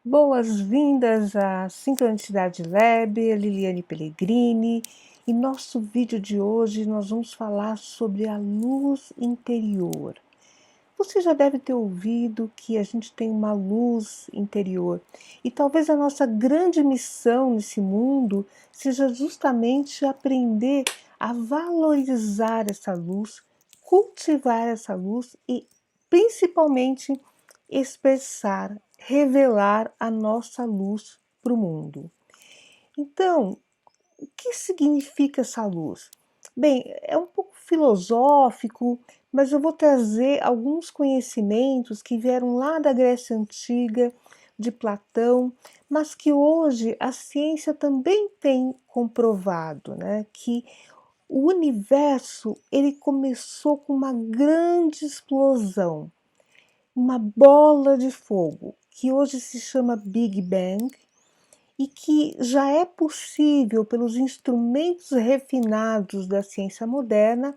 Boas-vindas à Sincronicidade Lab, Liliane Pellegrini. E nosso vídeo de hoje nós vamos falar sobre a luz interior. Você já deve ter ouvido que a gente tem uma luz interior e talvez a nossa grande missão nesse mundo seja justamente aprender a valorizar essa luz, cultivar essa luz e principalmente expressar, revelar a nossa luz para o mundo. Então, o que significa essa luz? Bem, é um pouco filosófico, mas eu vou trazer alguns conhecimentos que vieram lá da Grécia Antiga, de Platão, mas que hoje a ciência também tem comprovado, né, que o universo ele começou com uma grande explosão, uma bola de fogo, que hoje se chama Big Bang, e que já é possível, pelos instrumentos refinados da ciência moderna,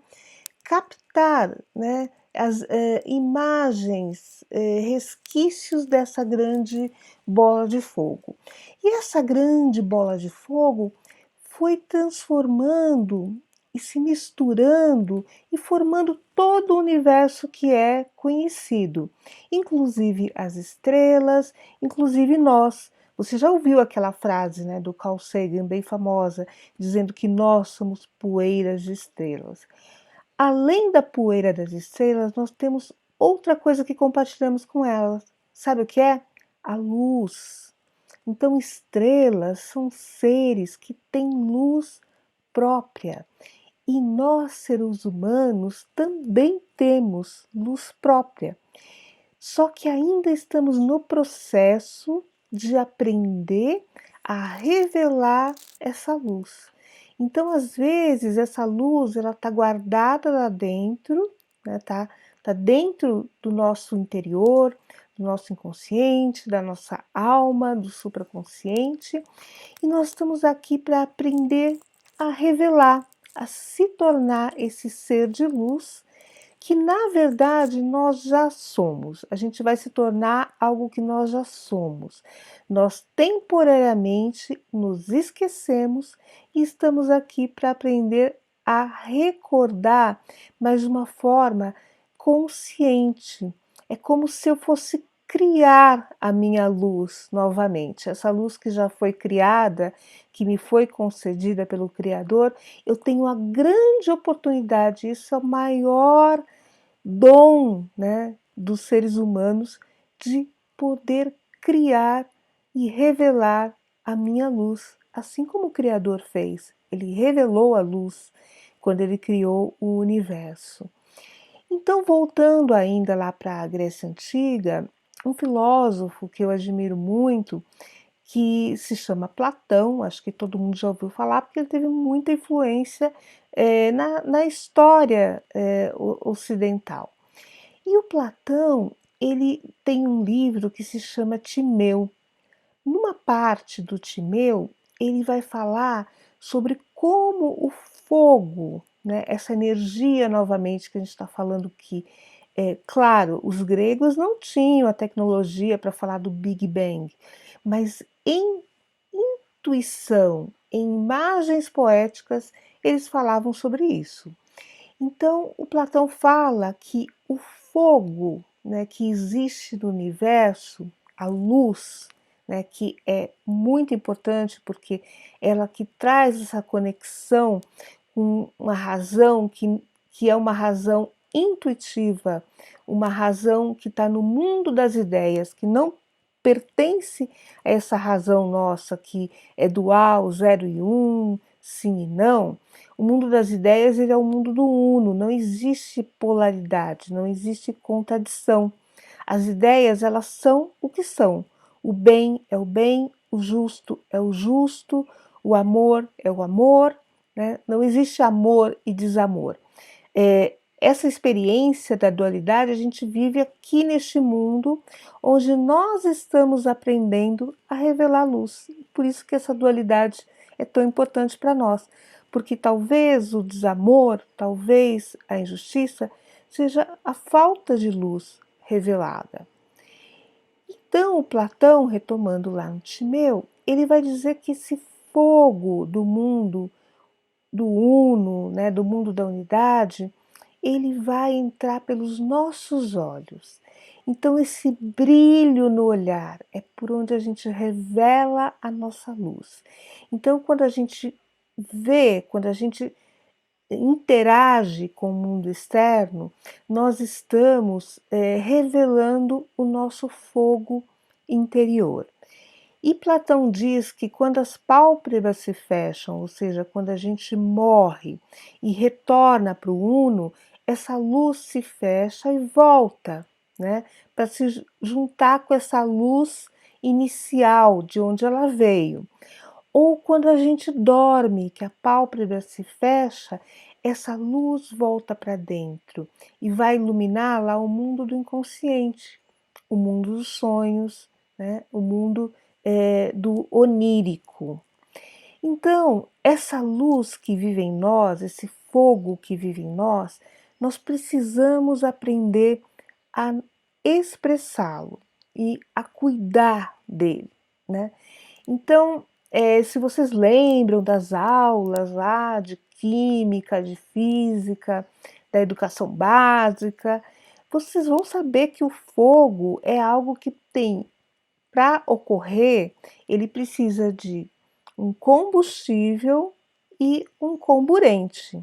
captar, né, as imagens, resquícios dessa grande bola de fogo. E essa grande bola de fogo foi transformando e se misturando e formando todo o universo que é conhecido, inclusive as estrelas, inclusive nós. Você já ouviu aquela frase, né, do Carl Sagan, bem famosa, dizendo que nós somos poeiras de estrelas. Além da poeira das estrelas, nós temos outra coisa que compartilhamos com elas. Sabe o que é? A luz. Então, estrelas são seres que têm luz própria. E nós, seres humanos, também temos luz própria. Só que ainda estamos no processo de aprender a revelar essa luz. Então, às vezes, essa luz ela está guardada lá dentro, né, tá dentro do nosso interior, do nosso inconsciente, da nossa alma, do supraconsciente, e nós estamos aqui para aprender a revelar, a se tornar esse ser de luz que na verdade nós já somos. A gente vai se tornar algo que nós já somos. Nós temporariamente nos esquecemos e estamos aqui para aprender a recordar, mas de uma forma consciente. É como se eu fosse criar a minha luz novamente. Essa luz que já foi criada, que me foi concedida pelo Criador, eu tenho a grande oportunidade, isso é o maior dom, né, dos seres humanos, de poder criar e revelar a minha luz, assim como o Criador fez. Ele revelou a luz quando ele criou o universo. Então, voltando ainda lá para a Grécia Antiga, um filósofo que eu admiro muito, que se chama Platão, acho que todo mundo já ouviu falar, porque ele teve muita influência na história ocidental. E o Platão, ele tem um livro que se chama Timeu. Numa parte do Timeu, ele vai falar sobre como o fogo, né, essa energia novamente que a gente está falando que, claro, os gregos não tinham a tecnologia para falar do Big Bang, mas em intuição, em imagens poéticas, eles falavam sobre isso. Então, o Platão fala que o fogo, né, que existe no universo, a luz, né, que é muito importante porque ela que traz essa conexão com uma razão que é uma razão intuitiva, uma razão que está no mundo das ideias, que não pertence a essa razão nossa que é dual, zero e um, sim e não. O mundo das ideias ele é o mundo do uno, não existe polaridade, não existe contradição. As ideias elas são o que são. O bem é o bem, o justo é o justo, o amor é o amor, né? Não existe amor e desamor. Essa experiência da dualidade a gente vive aqui neste mundo, onde nós estamos aprendendo a revelar a luz. Por isso que essa dualidade é tão importante para nós, porque talvez o desamor, talvez a injustiça, seja a falta de luz revelada. Então, o Platão, retomando lá no Timeu, ele vai dizer que esse fogo do mundo do uno, né, do mundo da unidade, ele vai entrar pelos nossos olhos. Então, esse brilho no olhar é por onde a gente revela a nossa luz. Então, quando a gente vê, quando a gente interage com o mundo externo, nós estamos revelando o nosso fogo interior. E Platão diz que quando as pálpebras se fecham, ou seja, quando a gente morre e retorna para o uno, essa luz se fecha e volta, né, para se juntar com essa luz inicial de onde ela veio. Ou quando a gente dorme, que a pálpebra se fecha, essa luz volta para dentro e vai iluminar lá o mundo do inconsciente, o mundo dos sonhos, né? O mundo do onírico. Então, essa luz que vive em nós, esse fogo que vive em nós precisamos aprender a expressá-lo e a cuidar dele, né? Então, se vocês lembram das aulas lá de química, de física, da educação básica, vocês vão saber que o fogo é algo que tem, para ocorrer, ele precisa de um combustível e um comburente.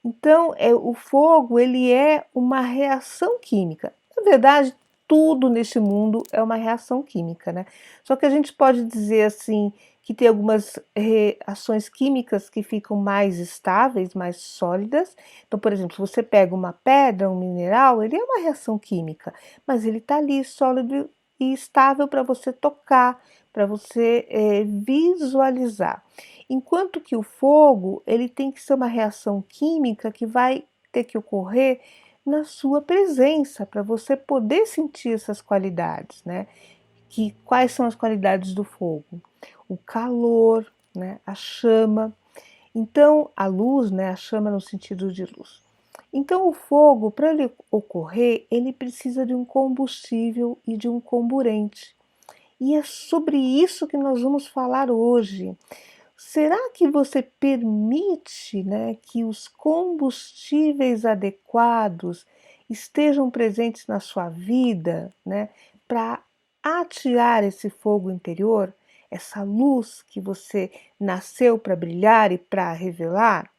Então, o fogo ele é uma reação química. Na verdade, tudo neste mundo é uma reação química, né? Só que a gente pode dizer assim que tem algumas reações químicas que ficam mais estáveis, mais sólidas. Então, por exemplo, se você pega uma pedra, um mineral, ele é uma reação química, mas ele está ali sólido e estável para você tocar, para você visualizar. Enquanto que o fogo, ele tem que ser uma reação química que vai ter que ocorrer na sua presença, para você poder sentir essas qualidades, né? Quais são as qualidades do fogo? O calor, né? A chama. Então, a luz, né? A chama no sentido de luz. Então, o fogo, para ele ocorrer, ele precisa de um combustível e de um comburente. E é sobre isso que nós vamos falar hoje. Será que você permite, né, que os combustíveis adequados estejam presentes na sua vida, né, para atear esse fogo interior, essa luz que você nasceu para brilhar e para revelar?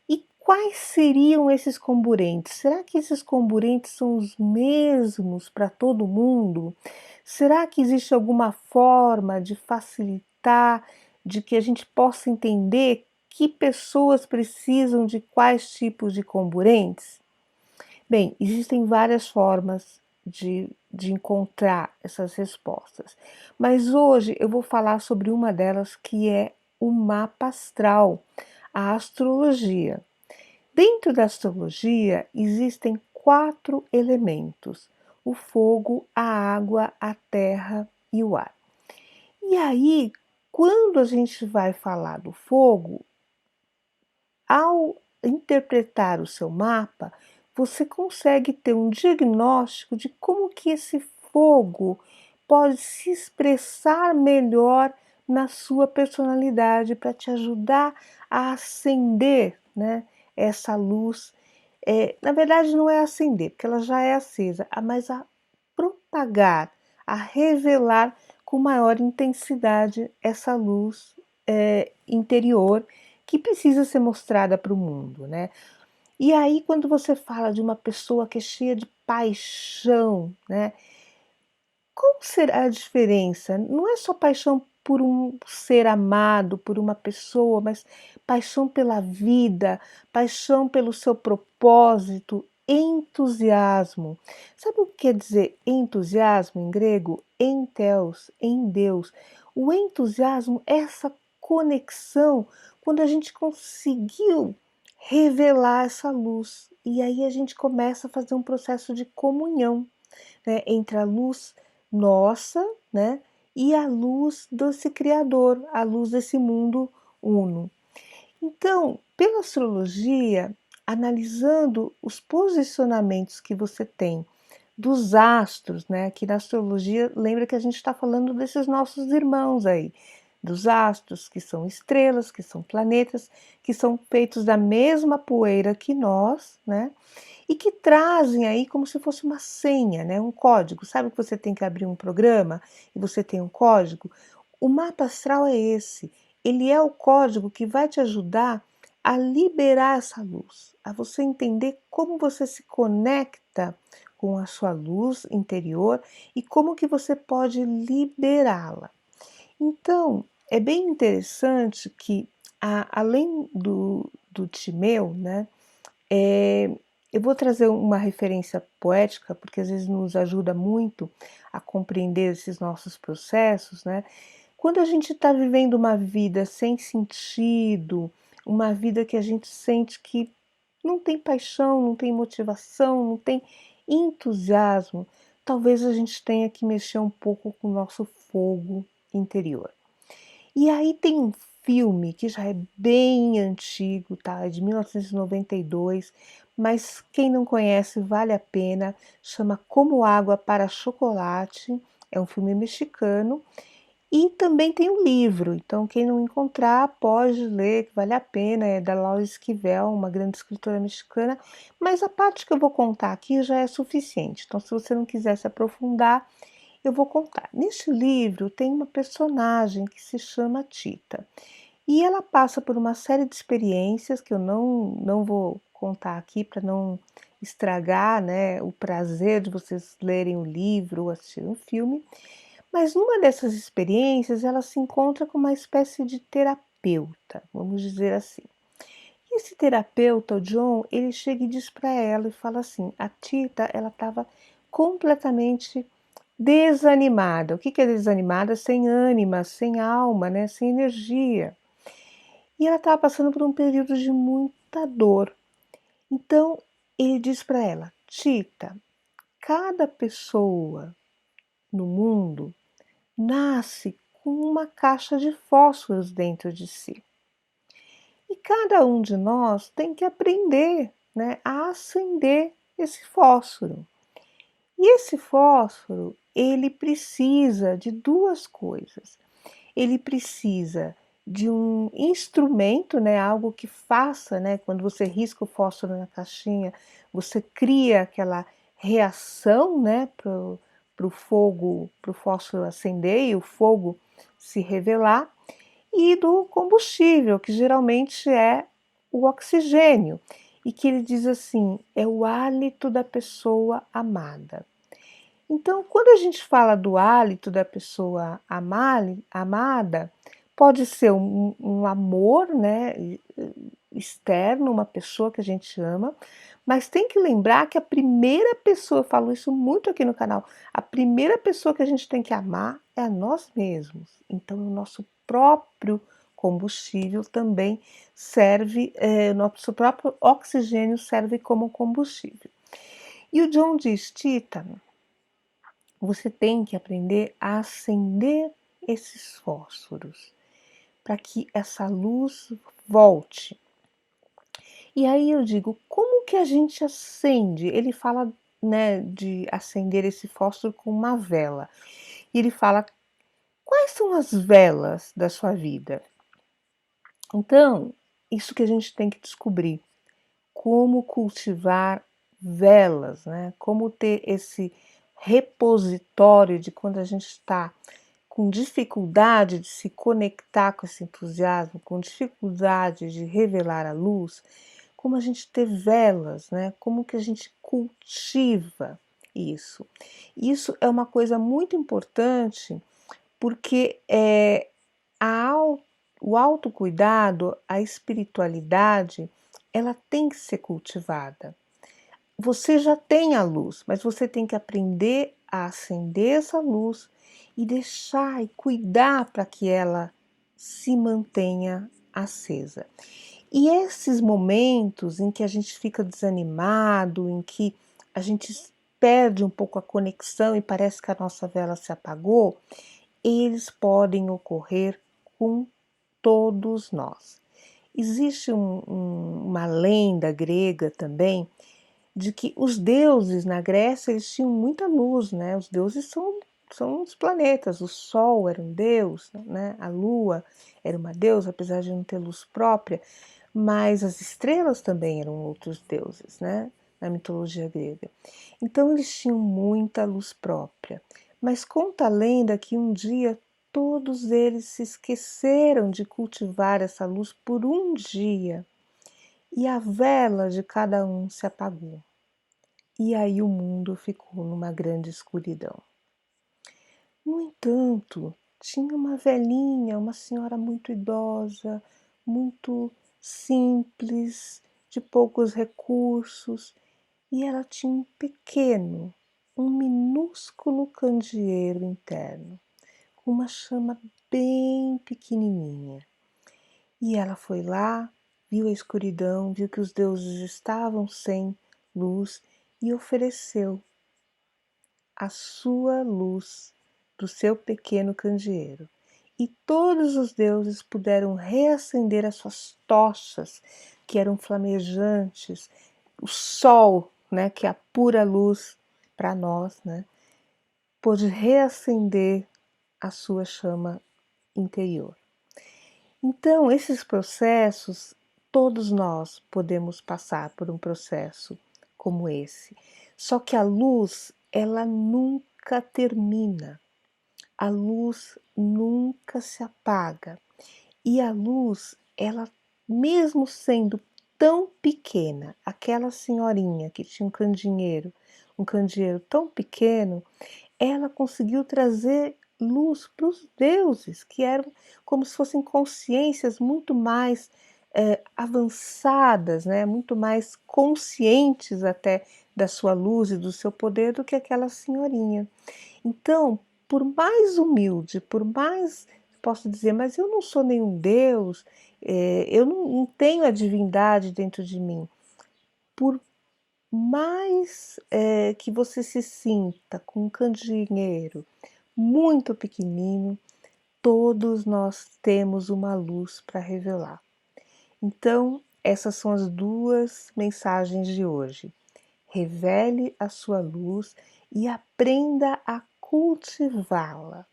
E quais seriam esses comburentes? Será que esses comburentes são os mesmos para todo mundo? Será que existe alguma forma de facilitar, de que a gente possa entender que pessoas precisam de quais tipos de comburentes? Bem, existem várias formas de encontrar essas respostas, mas hoje eu vou falar sobre uma delas que é o mapa astral, a astrologia. Dentro da astrologia existem 4 elementos: o fogo, a água, a terra e o ar. E aí, quando a gente vai falar do fogo, ao interpretar o seu mapa, você consegue ter um diagnóstico de como que esse fogo pode se expressar melhor na sua personalidade para te ajudar a acender, né, essa luz. Na verdade, não é acender, porque ela já é acesa, mas a propagar, a revelar com maior intensidade essa luz interior que precisa ser mostrada para o mundo, né? E aí, quando você fala de uma pessoa que é cheia de paixão, né? Qual será a diferença? Não é só paixão por um ser amado, por uma pessoa, mas paixão pela vida, paixão pelo seu propósito, entusiasmo. Sabe o que quer dizer entusiasmo em grego? Em Theos, em Deus. O entusiasmo é essa conexão quando a gente conseguiu revelar essa luz. E aí a gente começa a fazer um processo de comunhão, né, entre a luz nossa, né, e a luz desse Criador, a luz desse mundo uno. Então, pela astrologia, analisando os posicionamentos que você tem dos astros, né? Que na astrologia, lembra que a gente está falando desses nossos irmãos aí, dos astros, que são estrelas, que são planetas, que são feitos da mesma poeira que nós, né? E que trazem aí como se fosse uma senha, né? Um código. Sabe que você tem que abrir um programa e você tem um código? O mapa astral é esse. Ele é o código que vai te ajudar a liberar essa luz, a você entender como você se conecta com a sua luz interior e como que você pode liberá-la. Então, é bem interessante que, além do Timeu, né, eu vou trazer uma referência poética, porque às vezes nos ajuda muito a compreender esses nossos processos, né? Quando a gente está vivendo uma vida sem sentido, uma vida que a gente sente que não tem paixão, não tem motivação, não tem entusiasmo, talvez a gente tenha que mexer um pouco com o nosso fogo interior. E aí tem um filme que já é bem antigo, tá? É de 1992, mas quem não conhece vale a pena. Chama Como Água para Chocolate. É um filme mexicano e também tem um livro, então quem não encontrar pode ler, que vale a pena, é da Laura Esquivel, uma grande escritora mexicana, mas a parte que eu vou contar aqui já é suficiente, então se você não quiser se aprofundar, eu vou contar. Neste livro tem uma personagem que se chama Tita, e ela passa por uma série de experiências que eu não vou contar aqui para não estragar, né, o prazer de vocês lerem o livro ou assistirem o filme, mas numa dessas experiências, ela se encontra com uma espécie de terapeuta, vamos dizer assim. E esse terapeuta, o John, ele chega e diz para ela e fala assim: a Tita, ela estava completamente desanimada. O que é desanimada? Sem ânima, sem alma, né? Sem energia. E ela estava passando por um período de muita dor. Então, ele diz para ela: Tita, cada pessoa no mundo nasce com uma caixa de fósforos dentro de si. E cada um de nós tem que aprender, né, a acender esse fósforo. E esse fósforo, ele precisa de duas coisas. Ele precisa de um instrumento, né, algo que faça, né, quando você risca o fósforo na caixinha, você cria aquela reação, né, para o fogo, para o fósforo acender e o fogo se revelar, e do combustível, que geralmente é o oxigênio, e que ele diz assim, é o hálito da pessoa amada. Então, quando a gente fala do hálito da pessoa amada, pode ser um amor, né, externo, uma pessoa que a gente ama, mas tem que lembrar que a primeira pessoa, eu falo isso muito aqui no canal, a primeira pessoa que a gente tem que amar é a nós mesmos. Então, o nosso próprio combustível também serve, o nosso próprio oxigênio serve como combustível. E o John diz, Tita, você tem que aprender a acender esses fósforos para que essa luz volte. E aí eu digo, como que a gente acende? Ele fala, né, de acender esse fósforo com uma vela. E ele fala, quais são as velas da sua vida? Então, isso que a gente tem que descobrir. Como cultivar velas, né? Como ter esse repositório de quando a gente está com dificuldade de se conectar com esse entusiasmo, com dificuldade de revelar a luz, como a gente ter velas, né? Como que a gente cultiva isso. Isso é uma coisa muito importante porque o autocuidado, a espiritualidade, ela tem que ser cultivada. Você já tem a luz, mas você tem que aprender a acender essa luz e deixar e cuidar para que ela se mantenha acesa. E esses momentos em que a gente fica desanimado, em que a gente perde um pouco a conexão e parece que a nossa vela se apagou, eles podem ocorrer com todos nós. Existe uma lenda grega também de que os deuses na Grécia eles tinham muita luz, né? Os deuses são os planetas, o Sol era um deus, né? A Lua era uma deusa, apesar de não ter luz própria, mas as estrelas também eram outros deuses, né? Na mitologia grega. Então eles tinham muita luz própria. Mas conta a lenda que um dia todos eles se esqueceram de cultivar essa luz por um dia e a vela de cada um se apagou. E aí o mundo ficou numa grande escuridão. No entanto, tinha uma velhinha, uma senhora muito idosa, muito simples, de poucos recursos, e ela tinha um minúsculo candeeiro interno, com uma chama bem pequenininha. E ela foi lá, viu a escuridão, viu que os deuses estavam sem luz e ofereceu a sua luz do seu pequeno candeeiro. E todos os deuses puderam reacender as suas tochas, que eram flamejantes, o sol, né, que é a pura luz para nós, né, pôde reacender a sua chama interior. Então, esses processos, todos nós podemos passar por um processo como esse. Só que a luz, ela nunca termina. A luz nunca se apaga. E a luz, ela mesmo sendo tão pequena, aquela senhorinha que tinha um candeeiro tão pequeno, ela conseguiu trazer luz para os deuses, que eram como se fossem consciências muito mais avançadas, né? Muito mais conscientes até da sua luz e do seu poder do que aquela senhorinha. Então, por mais humilde, por mais posso dizer, mas eu não sou nenhum Deus, eu não tenho a divindade dentro de mim. Por mais que você se sinta com um candeeiro muito pequenino, todos nós temos uma luz para revelar. Então, essas são as duas mensagens de hoje. Revele a sua luz e aprenda a cultivá-la.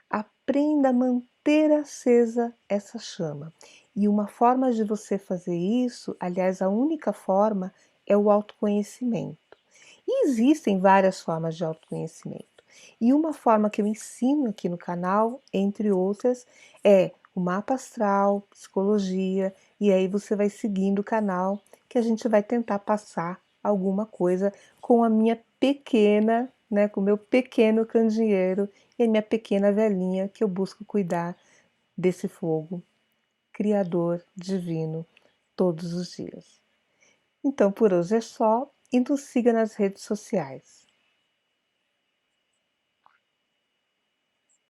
Aprenda a manter acesa essa chama. E uma forma de você fazer isso, aliás, a única forma, é o autoconhecimento. E existem várias formas de autoconhecimento. E uma forma que eu ensino aqui no canal, entre outras, é o mapa astral, psicologia, e aí você vai seguindo o canal que a gente vai tentar passar alguma coisa com a minha pequena, né, com o meu pequeno candeeiro e a minha pequena velhinha que eu busco cuidar desse fogo criador divino todos os dias. Então por hoje é só e nos siga nas redes sociais.